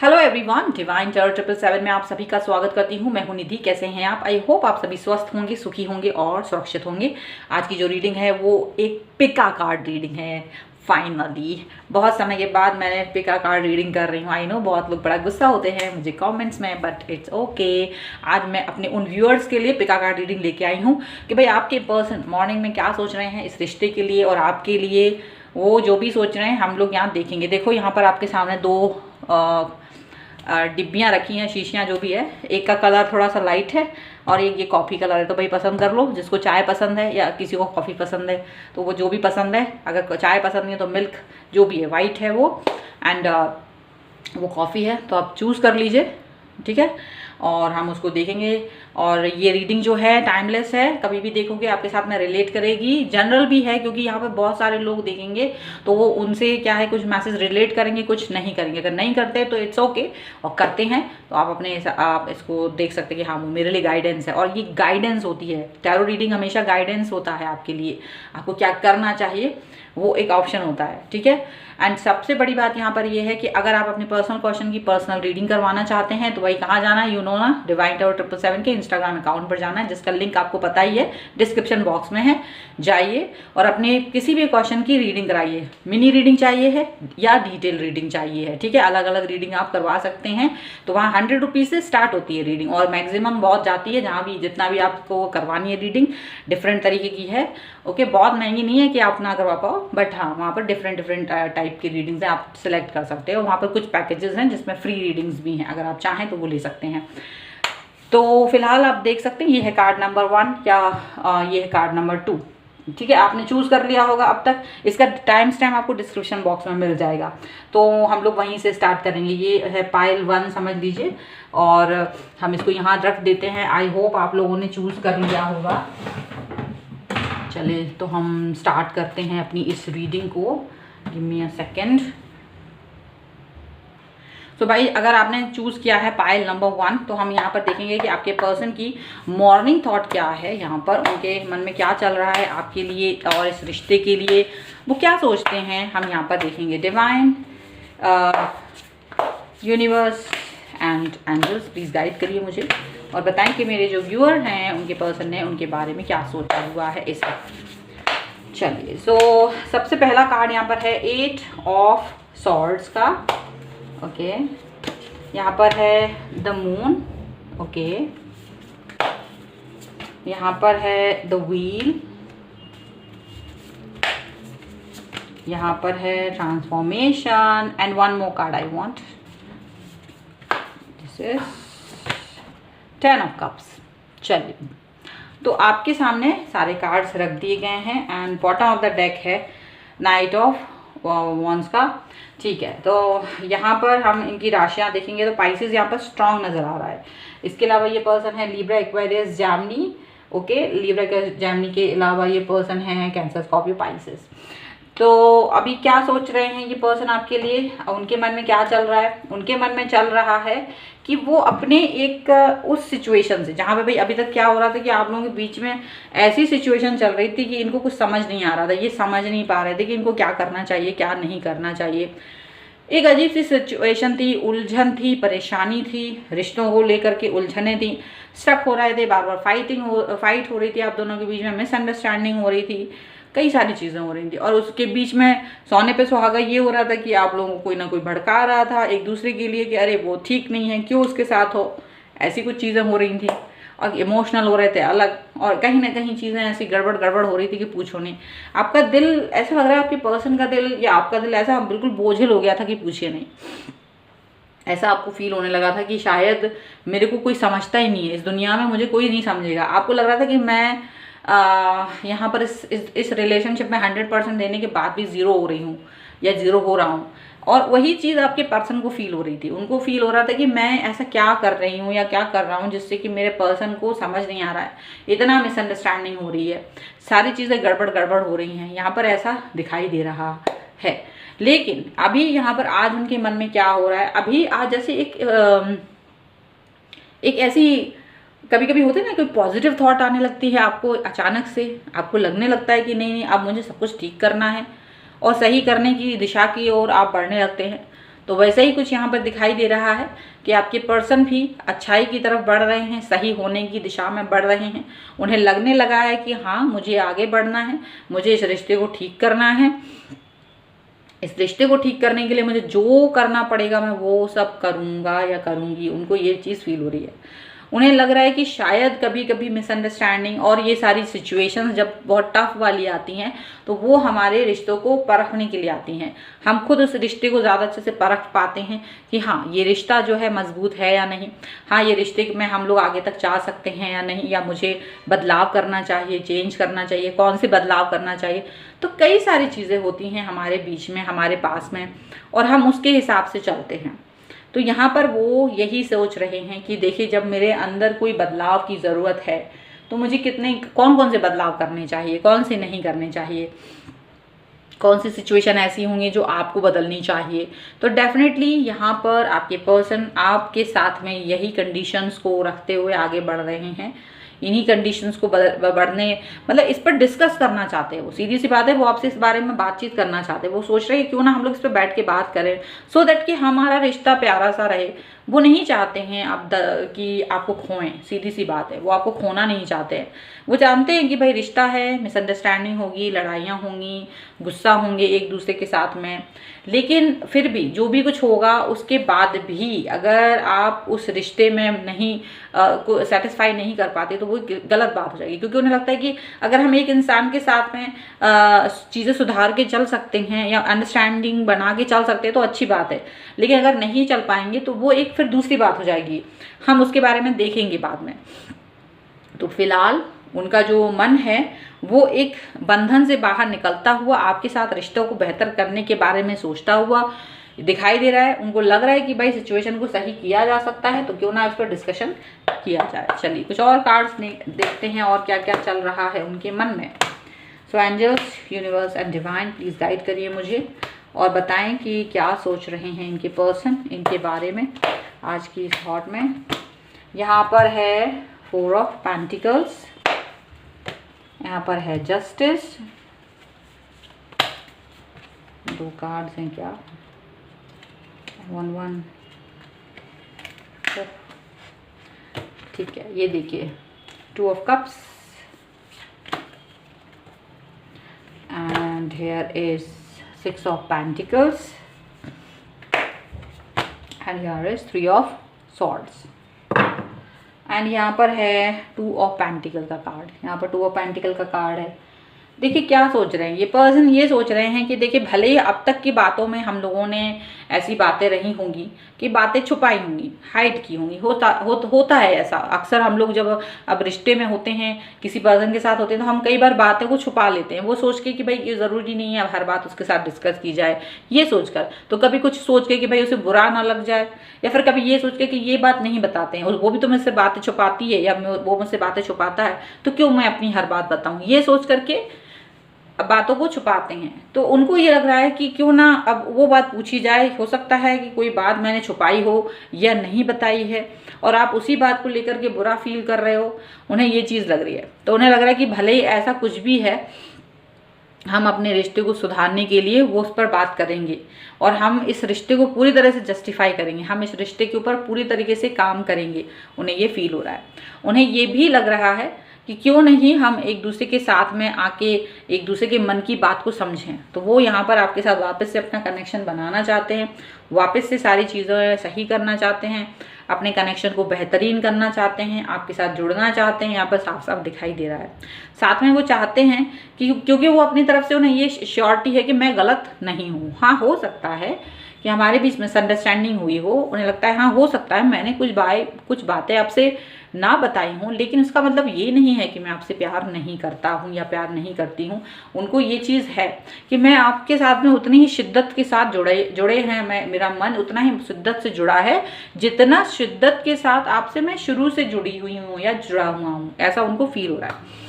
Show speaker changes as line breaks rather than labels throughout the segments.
Hello everyone, divine tarot 777 में आप सभी का स्वागत करती हूँ। मैं हूँ निधि। कैसे हैं आप? आई होप आप सभी स्वस्थ होंगे, सुखी होंगे और सुरक्षित होंगे। आज की जो रीडिंग है वो एक पिका कार्ड रीडिंग है। फाइनली बहुत समय के बाद मैं पिका कार्ड रीडिंग कर रही हूँ। आई नो बहुत लोग बड़ा गुस्सा होते हैं मुझे कमेंट्स में, बट इट्स ओके। आज मैं अपने उन व्यूअर्स के लिए पिका कार्ड रीडिंग लेके आई हूँ कि भाई आपके पर्सन मॉर्निंग में क्या सोच रहे हैं इस रिश्ते के लिए और आपके लिए वो जो भी सोच रहे हैं हम लोग यहाँ देखेंगे। देखो यहाँ पर आपके सामने दो डिब्बियाँ रखी हैं, शीशियाँ जो भी है। एक का कलर थोड़ा सा लाइट है और एक ये कॉफ़ी कलर है। तो भाई पसंद कर लो, जिसको चाय पसंद है या किसी को कॉफ़ी पसंद है तो वो जो भी पसंद है। अगर चाय पसंद नहीं है तो मिल्क जो भी है, वाइट है वो, एंड वो कॉफ़ी है, तो आप चूज़ कर लीजिए, ठीक है। और हम उसको देखेंगे। और ये रीडिंग जो है टाइमलेस है, कभी भी देखोगे आपके साथ में रिलेट करेगी। जनरल भी है क्योंकि यहाँ पे बहुत सारे लोग देखेंगे तो वो उनसे क्या है, कुछ मैसेज रिलेट करेंगे, कुछ नहीं करेंगे। अगर नहीं करते तो इट्स ओके, और करते हैं तो आप इसको देख सकते हैं कि हाँ वो मेरे लिए गाइडेंस है। और ये गाइडेंस होती है, टैरो रीडिंग हमेशा गाइडेंस होता है आपके लिए। आपको क्या करना चाहिए वो एक ऑप्शन होता है, ठीक है। एंड सबसे बड़ी बात यहाँ पर ये है कि अगर आप अपने पर्सनल क्वेश्चन की पर्सनल रीडिंग करवाना चाहते हैं तो वही कहाँ जाना है, यू नो ना, डिवाइन टैरो 777 के इंस्टाग्राम अकाउंट पर जाना है, जिसका लिंक आपको पता ही है, डिस्क्रिप्शन बॉक्स में है। जाइए और अपने किसी भी क्वेश्चन की रीडिंग कराइए। मिनी रीडिंग चाहिए है या डिटेल रीडिंग चाहिए है, ठीक है। अलग अलग रीडिंग आप करवा सकते हैं। तो वहाँ 100 रुपीज़ से स्टार्ट होती है रीडिंग और मैक्सिमम बहुत जाती है। जहाँ भी जितना भी आपको करवानी है रीडिंग डिफरेंट तरीके की है, ओके। बहुत महंगी नहीं है कि आप ना करवा पाओ, बट हाँ वहाँ पर डिफरेंट टाइप की रीडिंग्स हैं, आप सिलेक्ट कर सकते हो। वहाँ पर कुछ पैकेजेस हैं जिसमें फ्री रीडिंग्स भी हैं, अगर आप चाहें तो वो ले सकते हैं। तो फिलहाल आप देख सकते हैं ये है कार्ड नंबर 1 या ये है कार्ड नंबर 2, ठीक है। आपने चूज़ कर लिया होगा अब तक। इसका टाइम स्टैम्प आपको डिस्क्रिप्शन बॉक्स में मिल जाएगा, तो हम लोग वहीं से स्टार्ट करेंगे। ये है पाइल 1 समझ लीजिए, और हम इसको यहाँ रख देते हैं। आई होप आप लोगों ने चूज़ कर लिया होगा। चले तो हम स्टार्ट करते हैं अपनी इस रीडिंग को। Give me a second. तो भाई अगर आपने चूज़ किया है पाइल नंबर 1 तो हम यहाँ पर देखेंगे कि आपके पर्सन की मॉर्निंग थॉट क्या है। यहाँ पर उनके मन में क्या चल रहा है आपके लिए और इस रिश्ते के लिए, वो क्या सोचते हैं, हम यहाँ पर देखेंगे। Divine, universe and angels, please guide करिए मुझे और बताएं कि मेरे जो व्यूअर हैं उनके पर्सन ने उनके बारे में क्या सोचा हुआ है इस वक्त। चलिए, सो सबसे पहला कार्ड यहाँ पर है 8 ऑफ सॉर्ड्स का, ओके। यहाँ पर है द मून, ओके। यहाँ पर है द व्हील, यहाँ पर है transformation, and one more card I want, this is 10 of cups. चलिए, तो आपके सामने सारे कार्ड्स रख दिए गए हैं and bottom of the deck है नाइट ऑफ वॉन्ड्स का, ठीक है। तो यहाँ पर हम इनकी राशियाँ देखेंगे तो पाइसेस यहाँ पर स्ट्रांग नज़र आ रहा है। इसके अलावा ये पर्सन है Libra, Aquarius, Jaimini, okay. Libra Jaimini के अलावा ये पर्सन है कैंसर, स्कॉर्पियो, पाइसेस। तो अभी क्या सोच रहे हैं ये पर्सन आपके लिए, उनके मन में क्या चल रहा है? उनके मन में चल रहा है कि वो अपने एक उस सिचुएशन से, जहाँ पे भाई अभी तक क्या हो रहा था कि आप लोगों के बीच में ऐसी सिचुएशन चल रही थी कि इनको कुछ समझ नहीं आ रहा था। ये समझ नहीं पा रहे थे कि इनको क्या करना चाहिए, क्या नहीं करना चाहिए। एक अजीब सी सिचुएशन थी, उलझन थी, परेशानी थी, रिश्तों को लेकर के उलझने थी, स्टक हो रहे थे, बार बार फाइट हो रही थी आप दोनों के बीच में, मिसअंडरस्टैंडिंग हो रही थी, कई सारी चीज़ें हो रही थी। और उसके बीच में सोने पे सुहागा ये हो रहा था कि आप लोगों को कोई ना कोई भड़का रहा था एक दूसरे के लिए कि अरे वो ठीक नहीं है, क्यों उसके साथ हो, ऐसी कुछ चीज़ें हो रही थी। और इमोशनल हो रहे थे अलग, और कहीं ना कहीं चीज़ें ऐसी गड़बड़ हो रही थी कि पूछो नहीं। आपका दिल ऐसा लग रहा है, आपके पर्सन का दिल या आपका दिल ऐसा बिल्कुल बोझिल हो गया था कि पूछिए नहीं। ऐसा आपको फील होने लगा था कि शायद मेरे को कोई समझता ही नहीं है, इस दुनिया में मुझे कोई नहीं समझेगा। आपको लग रहा था कि मैं यहाँ पर इस रिलेशनशिप में 100% देने के बाद भी ज़ीरो हो रही हूँ या ज़ीरो हो रहा हूँ। और वही चीज़ आपके पर्सन को फील हो रही थी। उनको फील हो रहा था कि मैं ऐसा क्या कर रही हूँ या क्या कर रहा हूँ जिससे कि मेरे पर्सन को समझ नहीं आ रहा है, इतना मिसअंडरस्टैंडिंग हो रही है, सारी चीज़ें गड़बड़ हो रही हैं। यहाँ पर ऐसा दिखाई दे रहा है। लेकिन अभी यहाँ पर आज उनके मन में क्या हो रहा है, अभी आज जैसे एक ऐसी कभी कभी होते हैं ना, कोई पॉजिटिव थॉट आने लगती है आपको अचानक से। आपको लगने लगता है कि नहीं अब मुझे सब कुछ ठीक करना है और सही करने की दिशा की ओर आप बढ़ने लगते हैं। तो वैसे ही कुछ यहाँ पर दिखाई दे रहा है कि आपके पर्सन भी अच्छाई की तरफ बढ़ रहे हैं, सही होने की दिशा में बढ़ रहे हैं। उन्हें लगने लगा है कि हाँ, मुझे आगे बढ़ना है, मुझे इस रिश्ते को ठीक करना है, इस रिश्ते को ठीक करने के लिए मुझे जो करना पड़ेगा मैं वो सब करूँगा या करूँगी। उनको ये चीज़ फील हो रही है। उन्हें लग रहा है कि शायद कभी कभी मिसअंडरस्टैंडिंग और ये सारी सिचुएशंस जब बहुत टफ वाली आती हैं तो वो हमारे रिश्तों को परखने के लिए आती हैं। हम खुद उस रिश्ते को ज़्यादा अच्छे से परख पाते हैं कि हाँ, ये रिश्ता जो है मजबूत है या नहीं, हाँ, ये रिश्ते में हम लोग आगे तक जा सकते हैं या नहीं, या मुझे बदलाव करना चाहिए, चेंज करना चाहिए, कौन से बदलाव करना चाहिए। तो कई सारी चीज़ें होती हैं हमारे बीच में, हमारे पास में, और हम उसके हिसाब से चलते हैं। तो यहाँ पर वो यही सोच रहे हैं कि देखिए, जब मेरे अंदर कोई बदलाव की ज़रूरत है तो मुझे कौन कौन से बदलाव करने चाहिए, कौन से नहीं करने चाहिए, कौन सी सिचुएशन ऐसी होंगी जो आपको बदलनी चाहिए। तो डेफिनेटली यहाँ पर आपके पर्सन आपके साथ में यही कंडीशंस को रखते हुए आगे बढ़ रहे हैं। इन्हीं कंडीशंस को बढ़ने मतलब इस पर डिस्कस करना चाहते हैं। वो सीधी सी बात है, वो आपसे इस बारे में बातचीत करना चाहते हैं। वो सोच रहे हैं क्यों ना हम लोग इस पर बैठ के बात करें, सो दैट कि हमारा रिश्ता प्यारा सा रहे। वो नहीं चाहते हैं आप कि आपको खोएं, सीधी सी बात है, वो आपको खोना नहीं चाहते हैं। वो जानते हैं कि भाई रिश्ता है, मिसअंडरस्टैंडिंग होगी, लड़ाइयाँ होंगी, गुस्सा होंगे एक दूसरे के साथ में, लेकिन फिर भी जो भी कुछ होगा उसके बाद भी अगर आप उस रिश्ते में नहीं को सेटिस्फाई नहीं कर पाते तो वो गलत बात हो जाएगी। क्योंकि उन्हें लगता है कि अगर हम एक इंसान के साथ में चीज़ें सुधार के चल सकते हैं या अंडरस्टैंडिंग बना के चल सकते हैं तो अच्छी बात है, लेकिन अगर नहीं चल पाएंगे तो वो एक फिर दूसरी बात हो जाएगी। हम उसके बारे में देखेंगे बाद में। तो फिलहाल उनका जो मन है वो एक बंधन से बाहर निकलता हुआ आपके साथ रिश्तों को बेहतर करने के बारे में सोचता हुआ दिखाई दे रहा है। उनको लग रहा है कि भाई सिचुएशन को सही किया जा सकता है, तो क्यों ना इस पर डिस्कशन किया जाए। चलिए कुछ और कार्ड्स देखते हैं और क्या क्या चल रहा है उनके मन में। So angels, universe and divine, please guide करिए मुझे और बताएं कि क्या सोच रहे हैं इनके पर्सन इनके बारे में आज की इस थॉट में। यहाँ पर है 4 ऑफ पेंटिकल्स, यहाँ पर है जस्टिस, 2 कार्ड्स हैं क्या, 1 ठीक है। ये देखिए 2 of cups and here is 6 of pentacles and here is 3 of swords and यहाँ पर है 2 ऑफ पेंटिकल का कार्ड। यहाँ पर 2 ऑफ पेंटिकल का कार्ड है। देखिए क्या सोच रहे हैं ये पर्सन, ये सोच रहे हैं कि देखिए भले ही अब तक की बातों में हम लोगों ने ऐसी बातें रही होंगी कि बातें छुपाई होंगी, हाइड की होंगी, होता है ऐसा अक्सर। हम लोग जब अब रिश्ते में होते हैं, किसी पर्सन के साथ होते हैं, तो हम कई बार बातों को छुपा लेते हैं, वो सोच के कि भाई ये ज़रूरी नहीं है अब हर बात उसके साथ डिस्कस की जाए, ये सोचकर। तो कभी कुछ सोच के कि भाई उसे बुरा ना लग जाए, या फिर कभी ये सोच के कि ये बात नहीं बताते हैं, वो भी तो मुझसे बातें छुपाती है या वो मुझसे बातें छुपाता है, तो क्यों मैं अपनी हर बात बताऊँ, ये सोच करके बातों को छुपाते हैं। तो उनको ये लग रहा है कि क्यों ना अब वो बात पूछी जाए। हो सकता है कि कोई बात मैंने छुपाई हो या नहीं बताई है और आप उसी बात को लेकर के बुरा फील कर रहे हो, उन्हें ये चीज़ लग रही है। तो उन्हें लग रहा है कि भले ही ऐसा कुछ भी है, हम अपने रिश्ते को सुधारने के लिए वो उस पर बात करेंगे और हम इस रिश्ते को पूरी तरह से जस्टिफाई करेंगे, हम इस रिश्ते के ऊपर पूरी तरीके से काम करेंगे। उन्हें ये फील हो रहा है। उन्हें ये भी लग रहा है कि क्यों नहीं हम एक दूसरे के साथ में आके एक दूसरे के मन की बात को समझें। तो वो यहाँ पर आपके साथ वापस से अपना कनेक्शन बनाना चाहते हैं, वापस से सारी चीज़ें सही करना चाहते हैं, अपने कनेक्शन को बेहतरीन करना चाहते हैं, आपके साथ जुड़ना चाहते हैं। यहाँ पर साफ साफ दिखाई दे रहा है। साथ में वो चाहते हैं कि क्योंकि वो अपनी तरफ से उन्हें ये श्योरिटी है कि मैं गलत नहीं हूँ। हाँ, हो सकता है कि हमारे बीच मिसअंडरस्टैंडिंग हुई हो, उन्हें लगता है हाँ हो सकता है मैंने कुछ बातें आपसे ना बताई हूँ, लेकिन इसका मतलब ये नहीं है कि मैं आपसे प्यार नहीं करता हूँ या प्यार नहीं करती हूँ। उनको ये चीज़ है कि मैं आपके साथ में उतनी ही शिद्दत के साथ जुड़े हैं, मेरा मन उतना ही शिद्दत से जुड़ा है जितना शिद्दत के साथ आपसे मैं शुरू से जुड़ी हुई हूँ या जुड़ा हुआ हूँ, ऐसा उनको फील हो रहा है।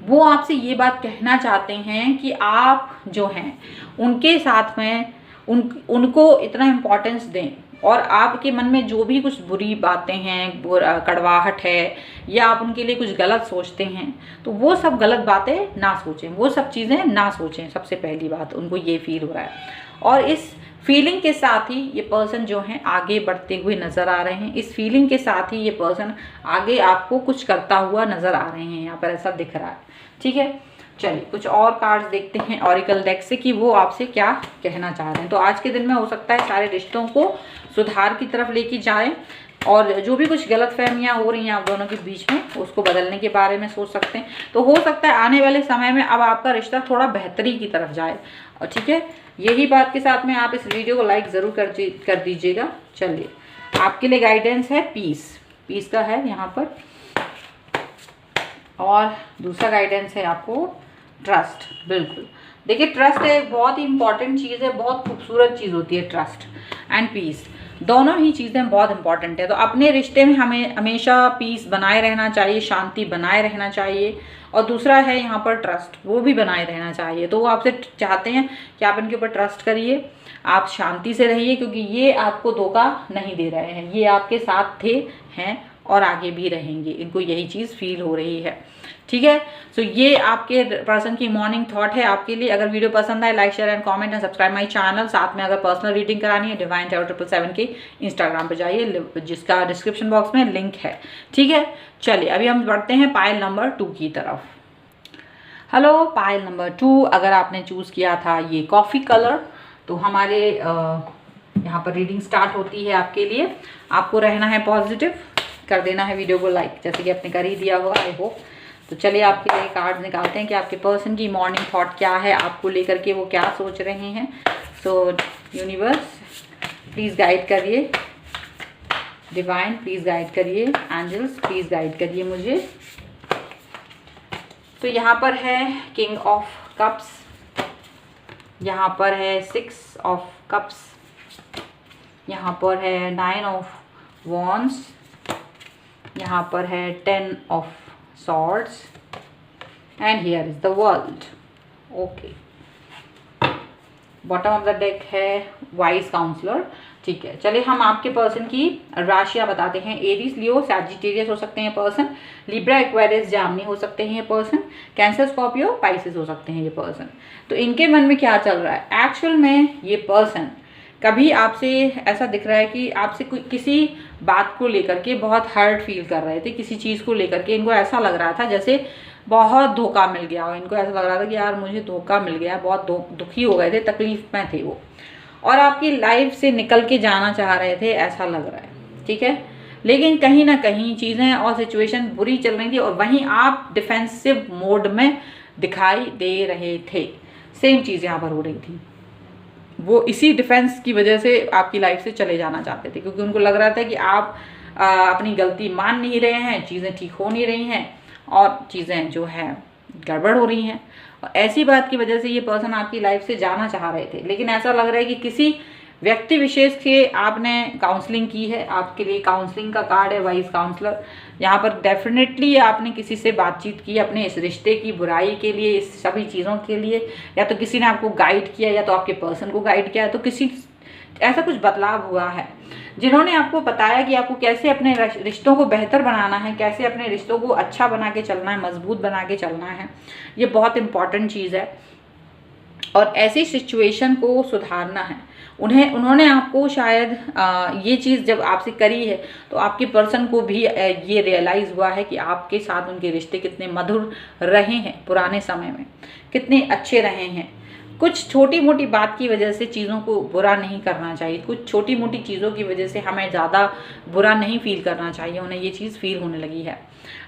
वो आपसे ये बात कहना चाहते हैं कि आप जो हैं उनके साथ में उनको इतना इम्पोर्टेंस दें और आपके मन में जो भी कुछ बुरी बातें हैं, कड़वाहट है या आप उनके लिए कुछ गलत सोचते हैं, तो वो सब गलत बातें ना सोचें, वो सब चीज़ें ना सोचें। सबसे पहली बात उनको ये फील हो रहा है। और इस फीलिंग के साथ ही ये पर्सन जो है आगे बढ़ते हुए नज़र आ रहे हैं। इस फीलिंग के साथ ही ये पर्सन आगे आपको कुछ करता हुआ नज़र आ रहे हैं, यहाँ पर ऐसा दिख रहा है। ठीक है, चलिए कुछ और कार्ड्स देखते हैं ऑरिकल डेक से कि वो आपसे क्या कहना चाह रहे हैं। तो आज के दिन में हो सकता है सारे रिश्तों को सुधार की तरफ लेके जाएं, और जो भी कुछ गलतफहमियां हो रही हैं आप दोनों के बीच में, उसको बदलने के बारे में सोच सकते हैं। तो हो सकता है आने वाले समय में अब आपका रिश्ता थोड़ा बेहतरी की तरफ जाए। और ठीक है, यही बात के साथ में आप इस वीडियो को लाइक ज़रूर कर दीजिएगा। चलिए, आपके लिए गाइडेंस है पीस का है यहाँ पर, और दूसरा गाइडेंस है आपको ट्रस्ट। बिल्कुल, देखिए ट्रस्ट एक बहुत ही इंपॉर्टेंट चीज़ है, बहुत खूबसूरत चीज़ होती है ट्रस्ट एंड पीस, दोनों ही चीज़ें बहुत इंपॉर्टेंट है। तो अपने रिश्ते में हमें हमेशा पीस बनाए रहना चाहिए, शांति बनाए रहना चाहिए, और दूसरा है यहाँ पर ट्रस्ट, वो भी बनाए रहना चाहिए। तो वो आपसे चाहते हैं कि आप इनके ऊपर ट्रस्ट करिए, आप शांति से रहिए, क्योंकि ये आपको धोखा नहीं दे रहे हैं, ये आपके साथ थे, हैं और आगे भी रहेंगे। इनको यही चीज़ फील हो रही है। ठीक है, सो ये आपके पर्सन की मॉर्निंग थॉट है आपके लिए। अगर वीडियो पसंद आए like share and comment and subscribe my channel. साथ में अगर पर्सनल रीडिंग करानी है डिवाइन टैरो 777 के इंस्टाग्राम पे जाइए, जिसका डिस्क्रिप्शन बॉक्स में लिंक है। ठीक है, चलिए अभी हम बढ़ते हैं पाइल नंबर 2 की तरफ। हेलो पाइल नंबर 2, अगर आपने चूज़ किया था ये कॉफ़ी कलर, तो हमारे यहाँ पर रीडिंग स्टार्ट होती है आपके लिए। आपको रहना है पॉजिटिव, कर देना है वीडियो को लाइक, जैसे कि आपने कर ही दिया होगा आई होप। तो चलिए आपके लिए कार्ड निकालते हैं कि आपके पर्सन की मॉर्निंग थॉट क्या है, आपको लेकर के वो क्या सोच रहे हैं। सो यूनिवर्स प्लीज़ गाइड करिए, डिवाइन प्लीज़ गाइड करिए, एंजल्स प्लीज़ गाइड करिए मुझे। तो यहाँ पर है किंग ऑफ कप्स, यहाँ पर है 6 ऑफ कप्स, यहाँ पर है 9 ऑफ वॉन्ड्स, यहाँ पर है 10 of swords and here is the world. Okay, bottom of the deck है वाइज काउंसलर। ठीक है, चलिए हम आपके पर्सन की राशियां बताते हैं। एरीज, लियो, सैजिटेरियस हो सकते हैं पर्सन, लिब्रा, एक्वेरियस, जामनी हो सकते हैं ये पर्सन, कैंसर, स्कॉर्पियो, पाइसेस हो सकते हैं ये पर्सन। तो इनके मन में क्या चल रहा है एक्चुअल में, ये पर्सन कभी आपसे ऐसा दिख रहा है कि आपसे किसी बात को लेकर के बहुत हर्ट फील कर रहे थे, किसी चीज़ को लेकर के इनको ऐसा लग रहा था जैसे बहुत धोखा मिल गया हो। इनको ऐसा लग रहा था कि यार मुझे धोखा मिल गया, बहुत दुखी हो गए थे, तकलीफ में थे वो, और आपकी लाइफ से निकल के जाना चाह रहे थे, ऐसा लग रहा है। ठीक है, लेकिन कहीं ना कहीं चीज़ें और सिचुएशन बुरी चल रही थी, और वहीं आप डिफेंसिव मोड में दिखाई दे रहे थे। सेम चीज़ यहाँ पर हो रही थी, वो इसी डिफेंस की वजह से आपकी लाइफ से चले जाना चाहते थे, क्योंकि उनको लग रहा था कि आप अपनी गलती मान नहीं रहे हैं, चीज़ें ठीक हो नहीं रही हैं, और चीज़ें जो है गड़बड़ हो रही हैं। और ऐसी बात की वजह से ये पर्सन आपकी लाइफ से जाना चाह रहे थे, लेकिन ऐसा लग रहा है कि किसी व्यक्ति विशेष के आपने काउंसलिंग की है। आपके लिए काउंसलिंग का कार्ड है वाइज काउंसलर। यहाँ पर डेफिनेटली आपने किसी से बातचीत की अपने इस रिश्ते की बुराई के लिए, इस सभी चीज़ों के लिए, या तो किसी ने आपको गाइड किया, या तो आपके पर्सन को गाइड किया, तो किसी ऐसा कुछ बदलाव हुआ है जिन्होंने आपको बताया कि आपको कैसे अपने रिश्तों को बेहतर बनाना है, कैसे अपने रिश्तों को अच्छा बना के चलना है, मजबूत बना के चलना है। ये बहुत इंपॉर्टेंट चीज़ है, और ऐसी सिचुएशन को सुधारना है। उन्होंने आपको शायद ये चीज़ जब आपसे करी है, तो आपके पर्सन को भी ये रियलाइज़ हुआ है कि आपके साथ उनके रिश्ते कितने मधुर रहे हैं, पुराने समय में कितने अच्छे रहे हैं। कुछ छोटी मोटी बात की वजह से चीज़ों को बुरा नहीं करना चाहिए, कुछ छोटी मोटी चीज़ों की वजह से हमें ज़्यादा बुरा नहीं फील करना चाहिए। उन्हें ये चीज़ फील होने लगी है,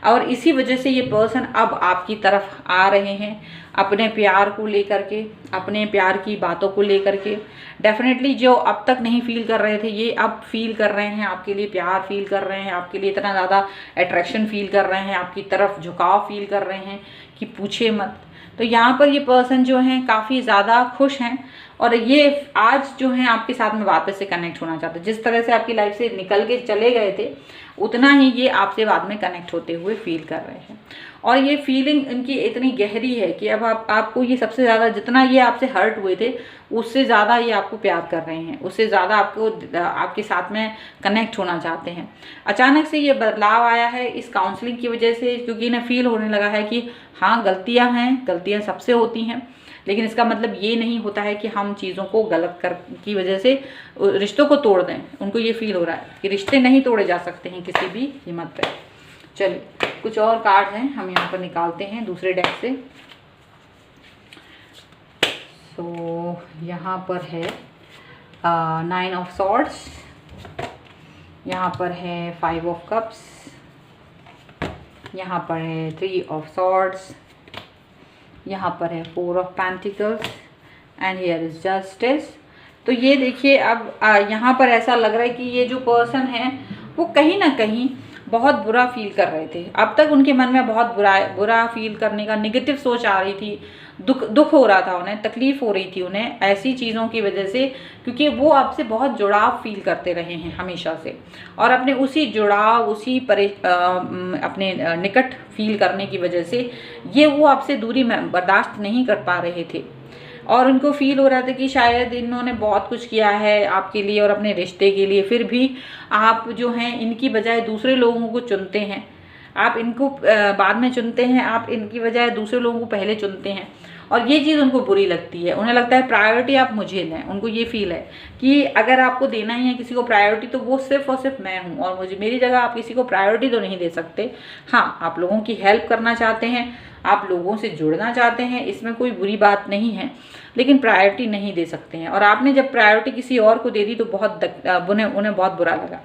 और इसी वजह से ये पर्सन अब आपकी तरफ आ रहे हैं, अपने प्यार को लेकर के, अपने प्यार की बातों को लेकर के। डेफिनेटली जो अब तक नहीं फील कर रहे थे, ये अब फील कर रहे हैं, आपके लिए प्यार फील कर रहे हैं, आपके लिए इतना ज़्यादा अट्रैक्शन फील कर रहे हैं, आपकी तरफ झुकाव फील कर रहे हैं कि पूछे मत। तो यहाँ पर ये पर्सन जो हैं काफ़ी ज़्यादा खुश हैं, और ये आज जो हैं आपके साथ में वापस से कनेक्ट होना चाहते हैं। जिस तरह से आपकी लाइफ से निकल के चले गए थे, उतना ही ये आपसे बाद में कनेक्ट होते हुए फील कर रहे हैं। और ये फीलिंग इनकी इतनी गहरी है कि अब आपको ये सबसे ज़्यादा, जितना ये आपसे हर्ट हुए थे, उससे ज़्यादा ये आपको प्यार कर रहे हैं, उससे ज़्यादा आपके साथ में कनेक्ट होना चाहते हैं। अचानक से ये बदलाव आया है इस काउंसलिंग की वजह से, क्योंकि इन्हें फील होने लगा है कि हाँ गलतियाँ हैं, गलतियाँ सबसे होती हैं, लेकिन इसका मतलब ये नहीं होता है कि हम चीज़ों को गलत कर की वजह से रिश्तों को तोड़ दें। उनको ये फील हो रहा है कि रिश्ते नहीं तोड़े जा सकते हैं किसी भी कीमत पे। चलिए कुछ और कार्ड हैं हम यहाँ पर निकालते हैं दूसरे डेक से। सो यहाँ पर है 9 ऑफ सॉर्ड्स, यहाँ पर है 5 ऑफ कप्स, यहाँ पर है 3 ऑफ सॉर्ड्स, यहाँ पर है 4 of pentacles and here is justice. तो ये देखिए अब यहाँ पर ऐसा लग रहा है कि ये जो पर्सन है वो कहीं ना कहीं बहुत बुरा फील कर रहे थे। अब तक उनके मन में बहुत बुरा फील करने का नेगेटिव सोच आ रही थी, दुख हो रहा था उन्हें, तकलीफ हो रही थी उन्हें ऐसी चीज़ों की वजह से, क्योंकि वो आपसे बहुत जुड़ाव फील करते रहे हैं हमेशा से, और अपने उसी जुड़ाव अपने निकट फील करने की वजह से ये वो आपसे दूरी बर्दाश्त नहीं कर पा रहे थे। और उनको फील हो रहा था कि शायद इन्होंने बहुत कुछ किया है आपके लिए और अपने रिश्ते के लिए, फिर भी आप जो हैं इनकी बजाय दूसरे लोगों को चुनते हैं, आप इनको बाद में चुनते हैं, आप इनकी बजाय दूसरे लोगों को पहले चुनते हैं, और ये चीज़ उनको बुरी लगती है। उन्हें लगता है प्रायोरिटी आप मुझे लें। उनको ये फील है कि अगर आपको देना ही है किसी को प्रायोरिटी तो वो सिर्फ और सिर्फ मैं हूँ, और मेरी जगह आप किसी को प्रायोरिटी तो नहीं दे सकते। हाँ, आप लोगों की हेल्प करना चाहते हैं, आप लोगों से जुड़ना चाहते हैं, इसमें कोई बुरी बात नहीं है, लेकिन प्रायोरिटी नहीं दे सकते हैं। और आपने जब प्रायोरिटी किसी और को दे दी तो उन्हें बहुत बुरा लगा,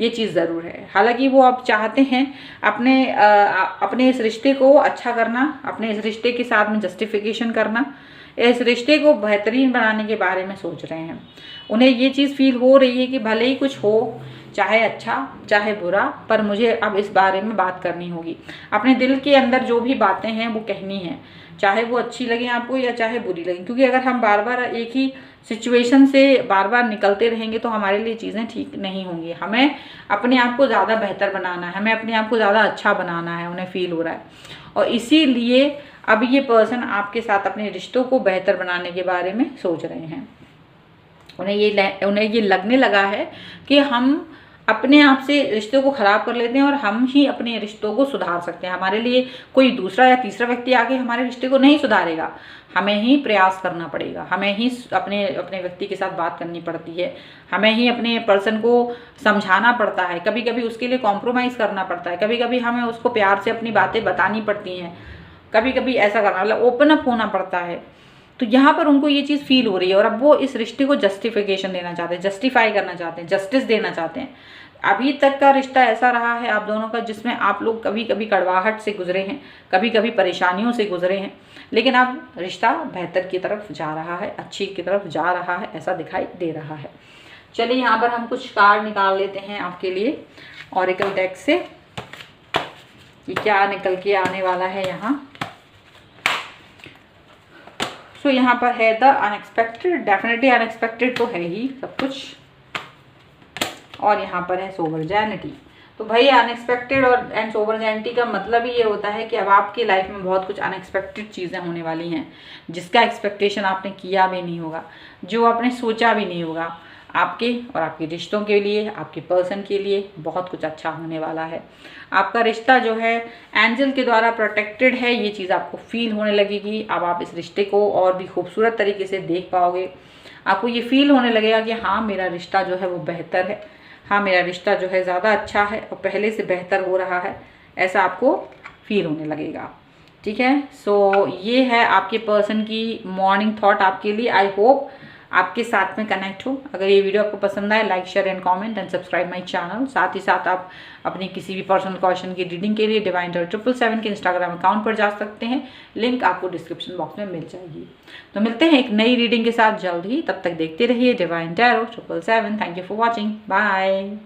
ये चीज़ ज़रूर है। हालांकि वो आप चाहते हैं अपने इस रिश्ते को अच्छा करना, अपने इस रिश्ते के साथ में जस्टिफिकेशन करना, इस रिश्ते को बेहतरीन बनाने के बारे में सोच रहे हैं। उन्हें ये चीज़ फील हो रही है कि भले ही कुछ हो, चाहे अच्छा चाहे बुरा, पर मुझे अब इस बारे में बात करनी होगी। अपने दिल के अंदर जो भी बातें हैं वो कहनी है, चाहे वो अच्छी लगे आपको या चाहे बुरी लगे, क्योंकि अगर हम बार बार एक ही सिचुएशन से बार बार निकलते रहेंगे तो हमारे लिए चीज़ें ठीक नहीं होंगी। हमें अपने आप को ज़्यादा बेहतर बनाना है, हमें अपने आप को ज़्यादा अच्छा बनाना है, उन्हें फील हो रहा है। और इसीलिए अब ये पर्सन आपके साथ अपने रिश्तों को बेहतर बनाने के बारे में सोच रहे हैं। उन्हें ये लगने लगा है कि हम अपने आप से रिश्तों को ख़राब कर लेते हैं और हम ही अपने रिश्तों को सुधार सकते हैं। हमारे लिए कोई दूसरा या तीसरा व्यक्ति आके हमारे रिश्ते को नहीं सुधारेगा, हमें ही प्रयास करना पड़ेगा, हमें ही अपने व्यक्ति के साथ बात करनी पड़ती है, हमें ही अपने पर्सन को समझाना पड़ता है, कभी कभी उसके लिए कॉम्प्रोमाइज़ करना पड़ता है, कभी कभी हमें उसको प्यार से अपनी बातें बतानी पड़ती हैं, कभी कभी ऐसा करना मतलब ओपन अप होना पड़ता है। तो यहाँ पर उनको ये चीज़ फील हो रही है और अब वो इस रिश्ते को जस्टिफिकेशन देना चाहते हैं, जस्टिफाई करना चाहते हैं, जस्टिस देना चाहते हैं। अभी तक का रिश्ता ऐसा रहा है आप दोनों का जिसमें आप लोग कभी कभी कड़वाहट से गुजरे हैं, कभी कभी परेशानियों से गुजरे हैं, लेकिन अब रिश्ता बेहतर की तरफ जा रहा है, अच्छी की तरफ जा रहा है, ऐसा दिखाई दे रहा है। चलिए यहाँ पर हम कुछ कार्ड निकाल लेते हैं आपके लिए ऑरेकल डेक से कि क्या निकल के आने वाला है यहाँ। सो यहाँ पर है द अनएक्सपेक्टेड, डेफिनेटली अनएक्सपेक्टेड तो है ही सब कुछ, और यहाँ पर है सोवर्जेनिटी। तो भाई अनएक्सपेक्टेड और सोवर्जेनिटी का मतलब ही ये होता है कि अब आपकी लाइफ में बहुत कुछ अनएक्सपेक्टेड चीज़ें होने वाली हैं जिसका एक्सपेक्टेशन आपने किया भी नहीं होगा, जो आपने सोचा भी नहीं होगा। आपके और आपके रिश्तों के लिए, आपके पर्सन के लिए बहुत कुछ अच्छा होने वाला है। आपका रिश्ता जो है एंजल के द्वारा प्रोटेक्टेड है, ये चीज़ आपको फील होने लगेगी। अब आप इस रिश्ते को और भी खूबसूरत तरीके से देख पाओगे। आपको ये फील होने लगेगा कि हाँ मेरा रिश्ता जो है वो बेहतर है, हाँ मेरा रिश्ता जो है ज़्यादा अच्छा है और पहले से बेहतर हो रहा है, ऐसा आपको फील होने लगेगा। ठीक है, सो ये है आपके पर्सन की मॉर्निंग थॉट आपके लिए। आई होप आपके साथ में कनेक्ट हो। अगर ये वीडियो आपको पसंद आए, like share and comment and subscribe my channel. साथ ही साथ आप अपनी किसी भी पर्सनल क्वेश्चन की रीडिंग के लिए डिवाइन टैरो 777 के इंस्टाग्राम अकाउंट पर जा सकते हैं, लिंक आपको डिस्क्रिप्शन बॉक्स में मिल जाएगी। तो मिलते हैं एक नई रीडिंग के साथ जल्द ही, तब तक देखते रहिए divine tarot 777। Thank you for watching, bye.